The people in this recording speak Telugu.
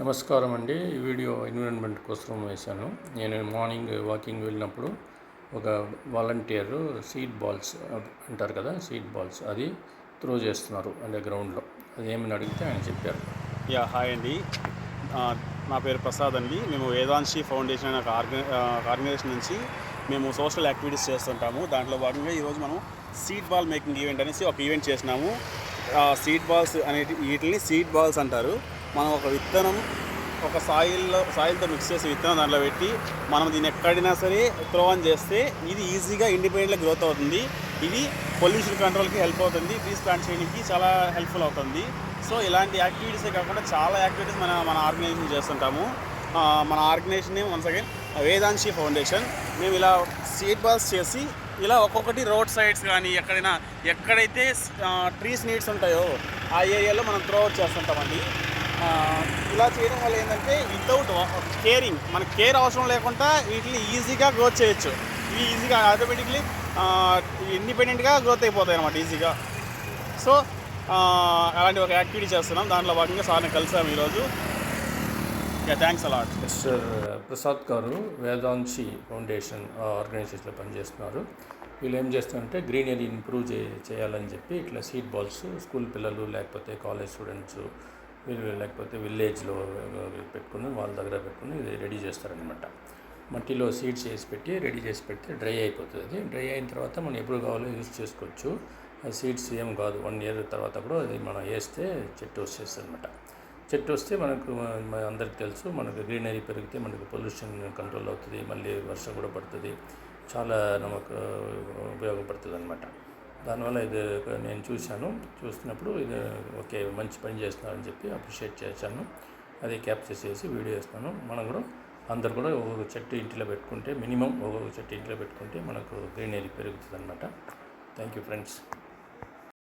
నమస్కారం అండి. ఈ వీడియో ఎన్విరాన్మెంట్ కోసం వేశాను. నేను మార్నింగ్ వాకింగ్ వెళ్ళినప్పుడు ఒక వాలంటీర్ సీడ్ బాల్స్ అంటారు కదా, సీడ్ బాల్స్ అది త్రో చేస్తున్నారు అంటే గ్రౌండ్లో. అది ఏమని అడిగితే ఆయన చెప్పారు. హాయ్ అండి. నా పేరు ప్రసాద్ అండి. మేము వేదాంశి ఫౌండేషన్ అనే ఒక ఆర్గనైజేషన్ నుంచి మేము సోషల్ యాక్టివిటీస్ చేస్తుంటాము. దాంట్లో భాగంగా ఈరోజు మనం సీడ్ బాల్ మేకింగ్ ఈవెంట్ అనేసి ఒక ఈవెంట్ చేసినాము. సీడ్ బాల్స్ వీటిని సీడ్ బాల్స్ అంటారు. మనం ఒక విత్తనం ఒక సాయిల్తో మిక్స్ చేసి విత్తనం దాంట్లో పెట్టి మనం దీన్ని ఎక్కడైనా సరే త్రో ఆన్ చేస్తే ఇది ఈజీగా ఇండిపెండెంట్గా గ్రోత్ అవుతుంది. ఇది పొల్యూషన్ కంట్రోల్కి హెల్ప్ అవుతుంది, ట్రీస్ ప్లాంట్ చేయడానికి చాలా హెల్ప్ఫుల్ అవుతుంది. సో ఇలాంటి యాక్టివిటీసే కాకుండా చాలా యాక్టివిటీస్ మన ఆర్గనైజేషన్ చేస్తుంటాము. మన organization once again Vedanshi foundation. మేము ఇలా సీడ్ బాల్స్ చేసి ఇలా ఒక్కొక్కటి రోడ్ సైడ్స్ కానీ ఎక్కడైతే ట్రీస్ నీడ్స్ ఉంటాయో ఆ ఏరియాలో మనం త్రో అవుట్ చేస్తుంటామండి. ఇలా చేయడం వల్ల ఏంటంటే వితౌట్ కేరింగ్, మనకు కేర్ అవసరం లేకుండా వీటిని ఈజీగా గ్రోత్ చేయొచ్చు. ఇవి ఈజీగా ఆటోమేటిక్లీ ఇండిపెండెంట్గా గ్రోత్ అయిపోతాయి అన్నమాట ఈజీగా. సో అలాంటి ఒక యాక్టివిటీ చేస్తున్నాం. దాంట్లో భాగంగా సార్ని కలిసాము ఈరోజు. Thanks a lot. మిస్టర్ ప్రసాద్ గారు వేదాంశి ఫౌండేషన్ ఆర్గనైజేషన్లో పనిచేస్తున్నారు. వీళ్ళు ఏం చేస్తారంటే గ్రీనరీ ఇంప్రూవ్ చేయాలని చెప్పి ఇట్లా సీడ్ బాల్స్ స్కూల్ పిల్లలు లేకపోతే కాలేజ్ స్టూడెంట్స్ వీళ్ళు లేకపోతే విలేజ్లో పెట్టుకుని వాళ్ళ దగ్గర పెట్టుకుని ఇది రెడీ చేస్తారనమాట. మట్టిలో సీడ్స్ వేసి పెట్టి రెడీ చేసి పెడితే డ్రై అయిపోతుంది. అది డ్రై అయిన తర్వాత మనం ఎప్పుడు కావాలో యూజ్ చేసుకోవచ్చు. ఆ సీడ్స్ ఏం కాదు, 1 year తర్వాత కూడా అది మనం వేస్తే చెట్టు వచ్చేస్తుంది అనమాట. చెట్టు వస్తే మనకు అందరికి తెలుసు, మనకు గ్రీనరీ పెరిగితే మనకు పొల్యూషన్ కంట్రోల్ అవుతుంది, మళ్ళీ వర్షం కూడా పడుతుంది, చాలా நமக்கு ఉపయోగపడుతుంది అనమాట. దానివల్ల ఇది నేను చూసినప్పుడు ఇది ఓకే మంచి పని చేస్తున్నారని చెప్పి అప్రిషియేట్ చేశాను. అది క్యాప్చర్ చేసి వీడియో వేస్తాను. మనం కూడా అందరు కూడా ఒక్కొక్క చెట్టు ఇంటిలో పెట్టుకుంటే, మినిమం ఒక్కొక్క చెట్టు ఇంటిలో పెట్టుకుంటే మనకు గ్రీనరీ పెరుగుతుంది అనమాట. Thank you friends.